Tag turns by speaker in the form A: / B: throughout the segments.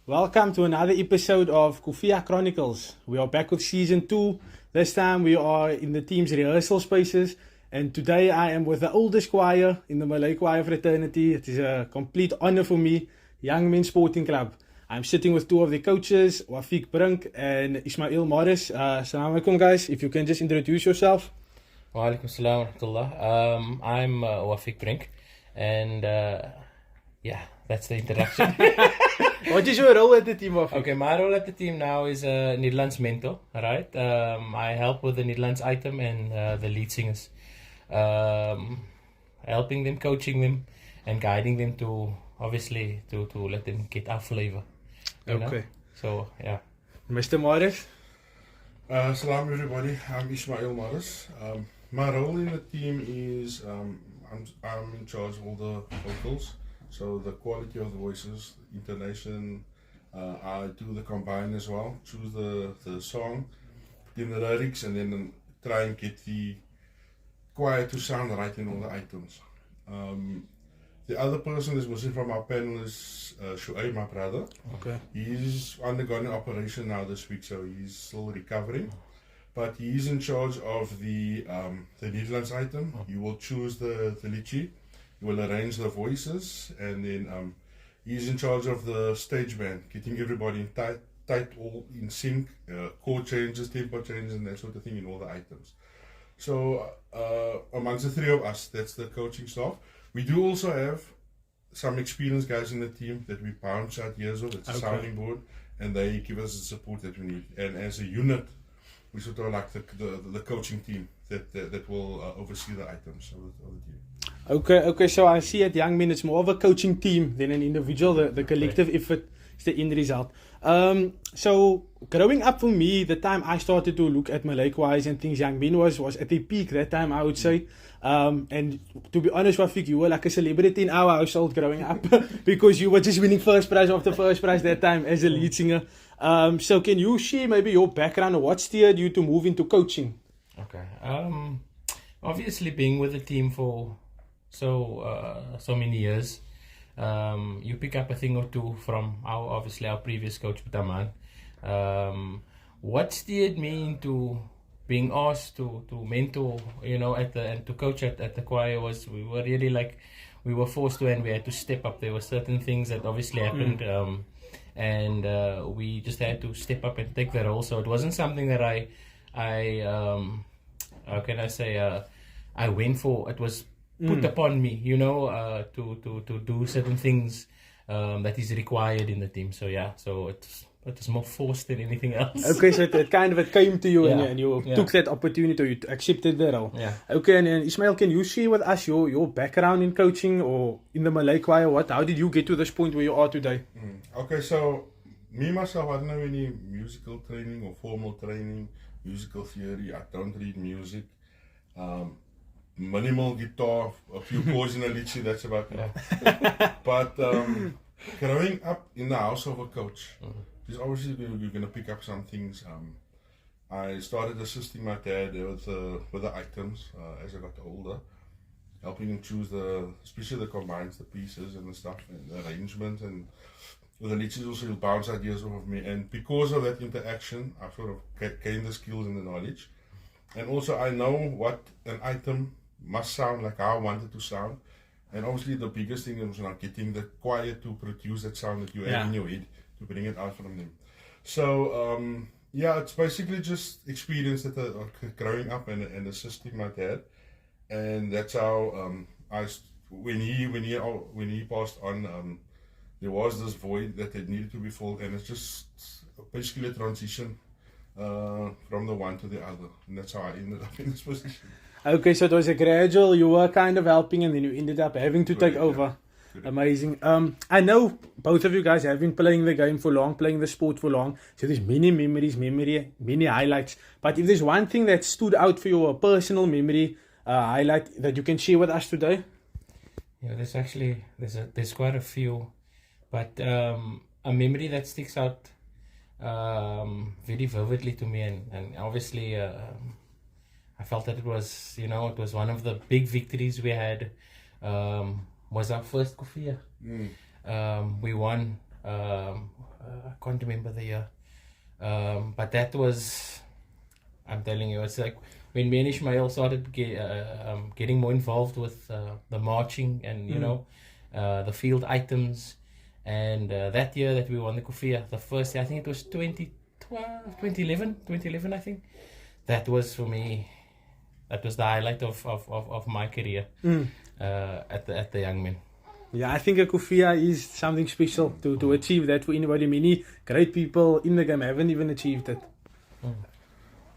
A: Welcome to another episode of Koefiya Chronicles. We are back with season 2. This time we are in the team's rehearsal spaces, and today I am with the oldest choir in the Malay choir fraternity. It is a complete honor for me, Young Men Sporting Club. I'm sitting with two of the coaches, Wafiq Brink and Ismail Morris. Assalamu alaikum guys, if you can just introduce yourself.
B: Wa alaikum salam wa rahmatullah. I'm Wafiq Brink, and yeah, that's the introduction.
A: What is your role at the team, Wafiq?
B: Okay, my role at the team now is a Nederlands mentor, right? I help with the Nederlands item and the lead singers. Helping them, coaching them, and guiding them to, obviously, to let them get our flavor. You know? So, yeah.
A: Mr. Morris?
C: Salam everybody, I'm Ismail Morris. My role in the team is I'm in charge of all the vocals, so the quality of the voices, intonation. I do the combine as well, choose the song, put in the lyrics, and then try and get the choir to sound right in all the items. The other person is missing from our panel is Shu'ay, my brother.
A: Okay.
C: He's undergone an operation now this week, so he's still recovering. But he's in charge of the Netherlands item. He will choose the lychee, he will arrange the voices, and then he's in charge of the stage band, getting everybody in tight, all in sync, chord changes, tempo changes, and that sort of thing in all the items. So amongst the three of us, that's the coaching staff. We do also have some experienced guys in the team that we bounce ideas of. It's a sounding board, and they give us the support that we need. And as a unit, we sort of like the coaching team that will oversee the items of the team.
A: Okay, so I see at Young Men it's more of a coaching team than an individual. The collective effort is the end result. So growing up for me, the time I started to look at Malay choirs and things, Young Men was at a peak that time, I would say. And to be honest, Wafiq, you were like a celebrity in our household growing up because you were just winning first prize after first prize that time as a lead singer. So can you share maybe your background or what steered you to move into coaching?
B: Okay. Obviously, being with the team for so many years, you pick up a thing or two from our previous coach, Butaman. What steered me into being asked to mentor, and to coach at the choir was we were really like we were forced to, and we had to step up. There were certain things that obviously happened, and we just had to step up and take the role. So it wasn't something that I how can I say, I went for. It was put upon me, to do certain things that is required in the team. So yeah, so it was more forced than anything else.
A: Okay, so it came to you, and you took that opportunity, you accepted the role.
B: Yeah.
A: Okay, and Ismail, can you share with us your background in coaching or in the Malay choir? How did you get to this point where you are today?
C: Okay, so me myself, I don't have any musical training or formal training, musical theory. I don't read music. Minimal guitar, a few chords in a lychee, that's about it. But growing up in the house of a coach, because obviously you're going to pick up some things. I started assisting my dad with the items as I got older, helping him choose especially the combines, the pieces and the stuff, and the arrangement, and with the lychees also he'll bounce ideas off of me. And because of that interaction, I sort of gained the skills and the knowledge. And also I know what an item must sound like, how I want it to sound. And obviously the biggest thing was like getting the choir to produce that sound that you have in your head, to bring it out from them. So it's basically just experience that growing up and assisting my dad, and that's how when he passed on, there was this void that it needed to be filled, and it's just basically a transition from the one to the other, and that's how I ended up in this position.
A: Okay, so it was a gradual, you were kind of helping and then you ended up having to take over. Amazing. I know both of you guys have been playing the game for long, playing the sport for long. So there's many memories, many highlights. But if there's one thing that stood out for you, a personal memory, highlight that you can share with us today?
B: Yeah, there's quite a few, but a memory that sticks out very vividly to me, and obviously I felt that it was one of the big victories we had. Was our first Koefiya. We won. I can't remember the year, but that was. I'm telling you, it's like when me and Ishmael started getting more involved with the marching and the field items, and that year that we won the Koefiya, the first year, I think it was 2011, I think. That was for me. That was the highlight of my career at the Young Men.
A: Yeah, I think a Koefiya is something special to achieve that for anybody. Many great people in the game haven't even achieved it.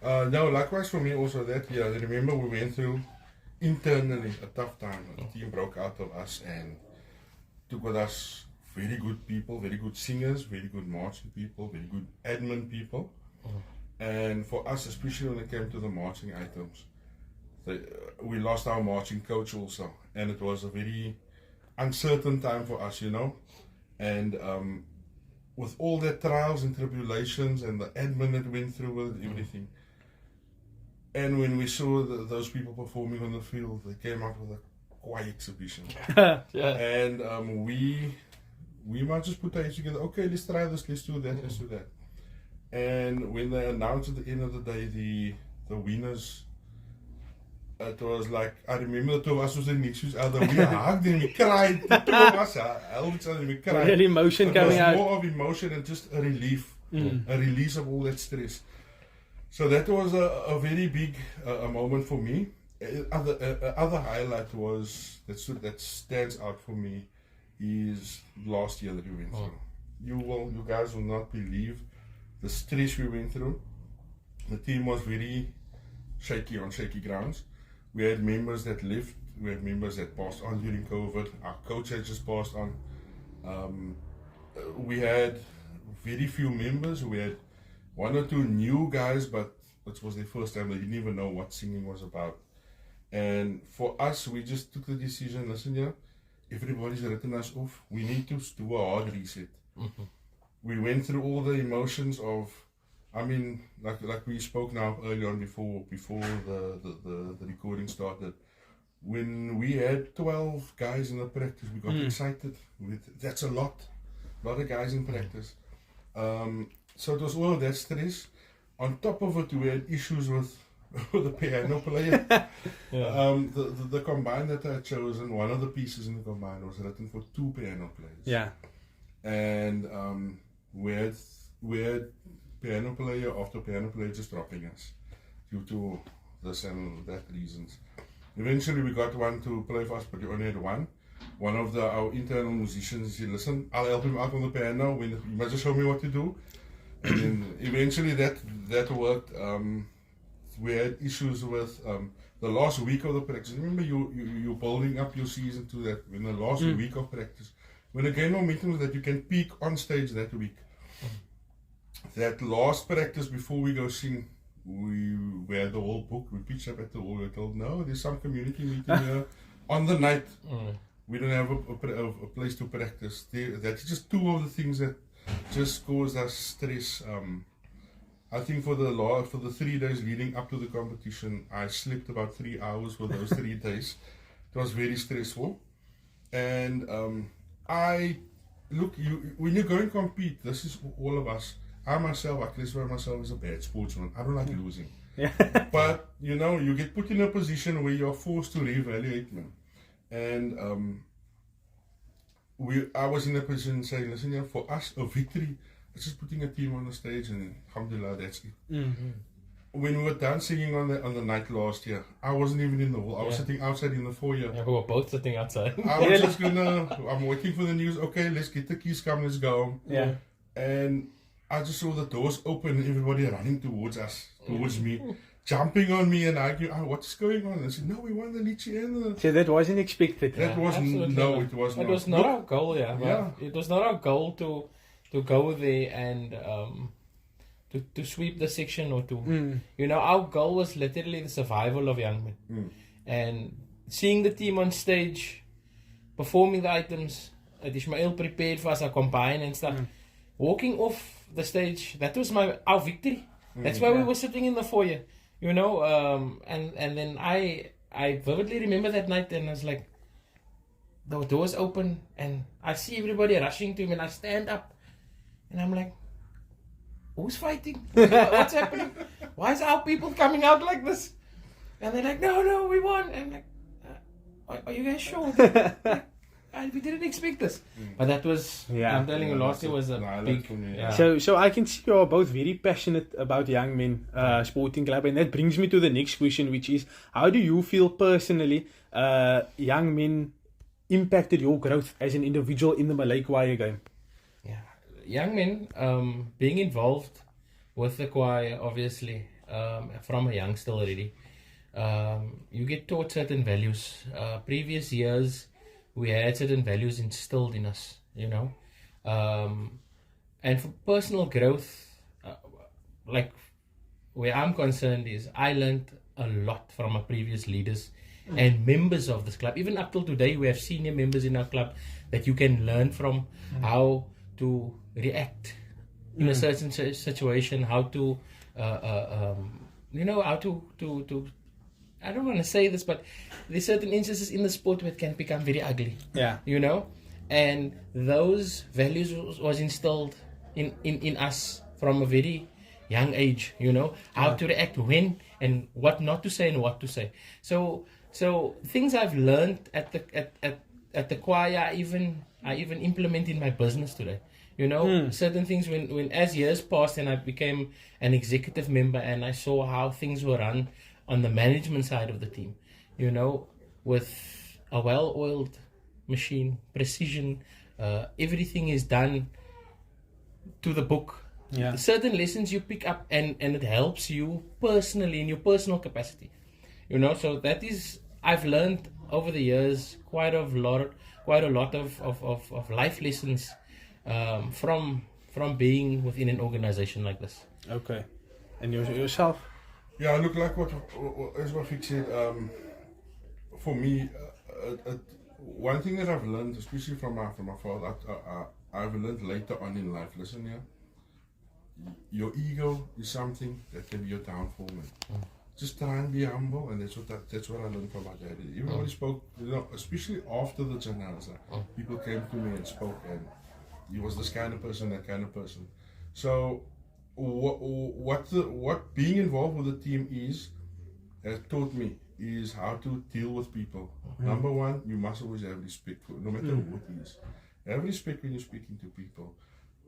C: No, likewise for me also that year. I remember we went through internally a tough time. The team broke out of us and took with us very good people, very good singers, very good marching people, very good admin people. And for us, especially when it came to the marching items, we lost our marching coach also, and it was a very uncertain time for us, and with all the trials and tribulations and the admin that went through with everything, and when we saw those people performing on the field, they came out with a quiet exhibition. And we might just put our heads together, okay, let's try this, let's do that. And when they announced at the end of the day the winners, it was like, I remember the two of us was in issues out there. We hugged and we cried. The two of us held each other and we cried.
A: Real emotion coming out.
C: It was more of emotion and just a relief, a release of all that stress. So that was a very big a moment for me. Other highlight was that stands out for me is last year that we went through. You guys will not believe the stress we went through. The team was very shaky on shaky grounds. We had members that left, we had members that passed on during COVID, our coach had just passed on. We had very few members, we had one or two new guys, but it was their first time, they didn't even know what singing was about. And for us, we just took the decision, listen here, everybody's written us off, we need to do a hard reset. We went through all the emotions of, like we spoke now earlier on before the recording started. When we had 12 guys in the practice, we got excited. That's a lot of guys in practice. So it was all of that stress. On top of it, we had issues with the piano player. The combine that I had chosen, one of the pieces in the combine was written for 2 piano players.
A: Yeah.
C: And we had piano player after piano player just dropping us due to this and that reasons. Eventually we got one to play for us, but we only had one. One of our internal musicians said, listen, I'll help him out on the piano, you must just show me what to do. And then eventually that worked. We had issues with the last week of the practice. Remember you're building up your season to that, in the last week of practice. When the game momentum is that you can peak on stage that week. That last practice before we go sing, we had the whole book, we pitched up at the wall, we told, no, there's some community meeting here on the night. We don't have a place to practice. That's just 2 of the things that just caused us stress. I think for the 3 days leading up to the competition, I slept about 3 hours for those 3 days. It was very stressful. And when you go and compete, this is all of us. I classify myself as a bad sportsman. I don't like losing. But, you get put in a position where you're forced to reevaluate, man. And I was in a position saying, listen, for us, a victory, it's just putting a team on the stage and alhamdulillah, that's it. When we were done singing on the night last year, I wasn't even in the hall. I was sitting outside in the foyer.
B: Yeah, we were both sitting outside.
C: I was just I'm waiting for the news. Okay, let's get the keys, come, let's go. And I just saw the doors open and everybody running towards us, towards me. jumping on me and arguing, what's going on? And I said, no, we won the Litchi and the...
A: So that wasn't expected.
C: That was,
B: absolutely
C: no,
B: not.
C: it was not.
B: It was not our goal,
C: Yeah.
B: but it was not our goal to go there and to sweep the section or to, our goal was literally the survival of young men. And seeing the team on stage, performing the items, Ishmael prepared for us, our combine and stuff, walking off the stage, that was our victory. That's why we were sitting in the foyer, and then I vividly remember that night, and I was like, the doors open and I see everybody rushing to him, and I stand up and I'm like, who's fighting? What's happening? Why is our people coming out like this? And they're like, no, we won. And I'm like, are you guys sure? We didn't expect this. But that was, I'm telling you, last year was a big...
A: So I can see you are both very passionate about young men sporting club, and that brings me to the next question, which is, how do you feel personally young men impacted your growth as an individual in the Malay choir game?
B: Yeah, young men being involved with the choir, obviously, from a youngster already, you get taught certain values. Previous years, we had certain values instilled in us, and for personal growth, like where I'm concerned is I learned a lot from our previous leaders and members of this club. Even up till today, we have senior members in our club that you can learn from how to react in a certain situation, how to, how to I don't want to say this, but there's certain instances in the sport where it can become very ugly.
A: Yeah.
B: And those values was instilled in us from a very young age, how to react when and what not to say and what to say. So things I've learned at the choir, I even implement in my business today. Certain things when as years passed and I became an executive member and I saw how things were run on the management side of the team, with a well-oiled machine, precision, everything is done to the book.
A: Yeah.
B: Certain lessons you pick up and it helps you personally in your personal capacity. So that is, I've learned over the years quite a lot of life lessons from being within an organization like this.
A: Okay. And yourself?
C: Yeah, look, like what Vic said, for me, one thing that I've learned, especially from my father, I've learned later on in life, listen here, your ego is something that can be your downfall, man. Just try and be humble, and that's what I learned from my dad. Everybody spoke, especially after the janaza, people came to me and spoke, and he was this kind of person, that kind of person. So what being involved with the team has taught me is how to deal with people. Number one, you must always have respect for, no matter who it is. Have respect when you're speaking to people.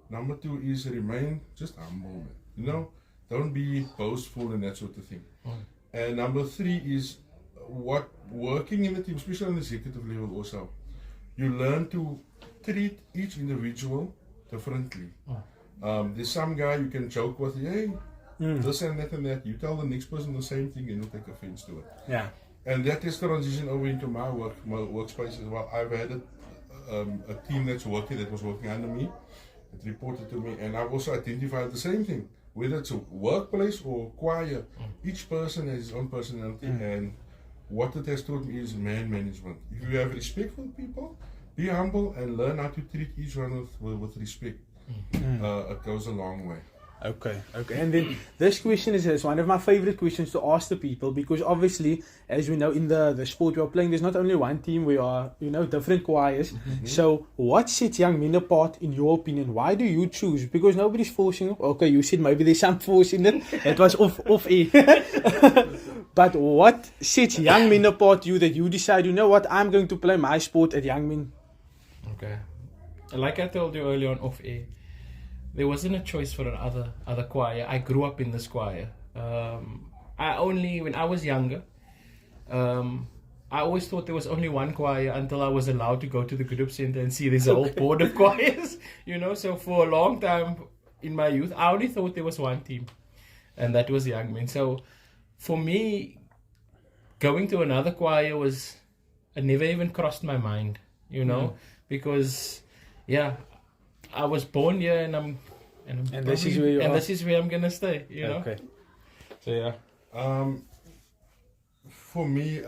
C: Number two is remain just humble, man. Don't be boastful and that sort of thing. And number three is working in the team, especially on the executive level also, you learn to treat each individual differently. There's some guy you can joke with, hey, this and that and that. You tell the next person the same thing and he'll take offense to it.
A: Yeah.
C: And that is transition over into my workspace as well. I've had a team that was working under me. It reported to me, and I've also identified the same thing. Whether it's a workplace or choir, each person has his own personality, and what it has taught me is man management. If you have respect for people, be humble and learn how to treat each one with respect. It goes a long way.
A: Okay. And then this question is one of my favorite questions to ask the people, because obviously, as we know, in the sport we are playing, there's not only one team, we are, different choirs. So what sets young men apart in your opinion? Why do you choose? Because nobody's forcing it. Okay, you said maybe there's some force in it. It was off air. But what sets young men apart you that you decide, I'm going to play my sport at young men?
B: Okay. Like I told you earlier on off air, there wasn't a choice for other choir. I grew up in this choir. When I was younger, I always thought there was only one choir until I was allowed to go to the group center and see there's a whole board of choirs. So for a long time in my youth, I only thought there was one team, and that was young men. So for me, going to another choir it never even crossed my mind, you know, because, yeah, I was born here and
A: this is where you are.
B: this is where I'm gonna stay, you know.
A: Okay.
B: So yeah.
C: For me,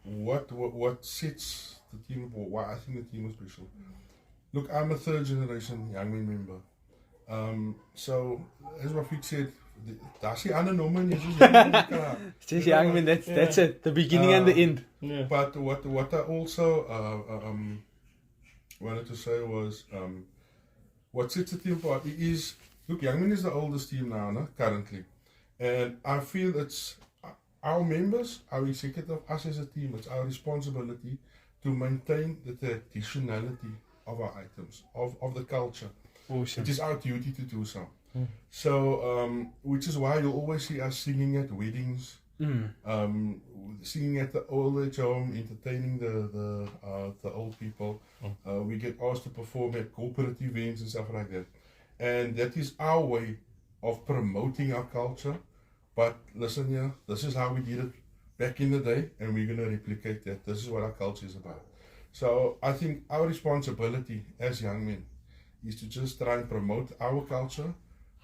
C: what sets the team, or why I think the team is special. Look, I'm a third generation Youngmen member. So, as Rafik said, that's the other normal.
A: It's just Youngmen, that's it, the beginning and the end.
B: Yeah.
C: But what I also wanted to say was, what sets the team apart is, look, Youngmen is the oldest team now, no, currently. And I feel it's our members, our executive, us as a team, it's our responsibility to maintain the traditionality of our items, of the culture.
A: Awesome.
C: It is our duty to do so. So, which is why you'll always see us singing at weddings, singing at the old age home, entertaining the old people. We get asked to perform at corporate events and stuff like that. And that is our way of promoting our culture. But listen here, this is how we did it back in the day, and we're going to replicate that. This is what our culture is about. So I think our responsibility as young men is to just try and promote our culture,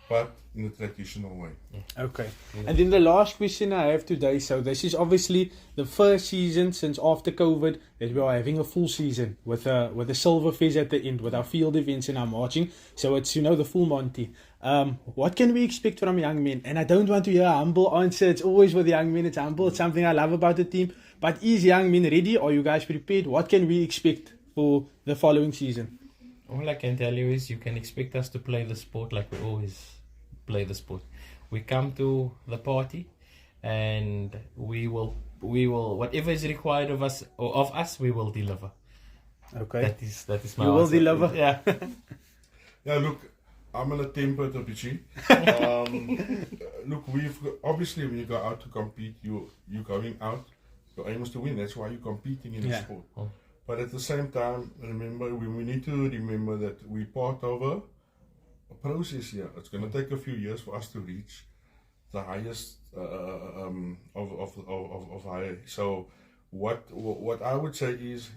C: but in a traditional way.
A: Okay. And then the last question I have today, so this is obviously the first season since after COVID that we are having a full season with a silver fizz at the end, with our field events and our marching. So it's, you know, the full Monty. What can we expect from young men? And I don't want to hear a humble answer. It's always with young men, it's humble. It's something I love about the team. But is young men ready? Are you guys prepared? What can we expect for the following season?
B: All I can tell you is you can expect us to play the sport like we always play the sport. We come to the party and we will whatever is required of us we will deliver.
A: Okay.
B: That is my
A: You will
B: answer.
A: deliver.
B: Yeah.
C: Yeah, look, I'm in a temper to bitchy. Look, obviously when you go out to compete, you're going out, your aim is to win. That's why you're competing in the sport. But at the same time, remember, we need to remember that we're part of a process here. It's going to take a few years for us to reach the highest of high. So what I would say is,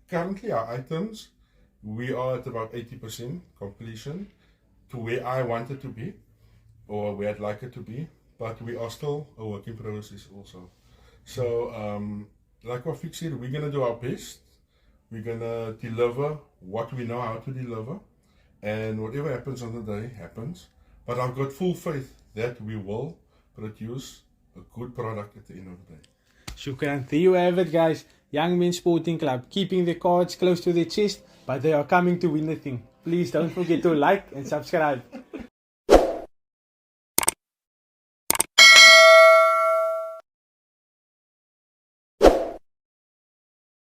C: currently our items, we are at about 80% completion to where I want it to be, or where I'd like it to be, but we are still a work in process also. So like what Fik said, we're going to do our best. We're going to deliver what we know how to deliver, and whatever happens on the day happens. But I've got full faith that we will produce a good product at the end of the day.
A: Shukran. There you have it, guys. Young Men Sporting Club, keeping their cards close to their chest, but they are coming to win the thing. Please don't forget to like and subscribe.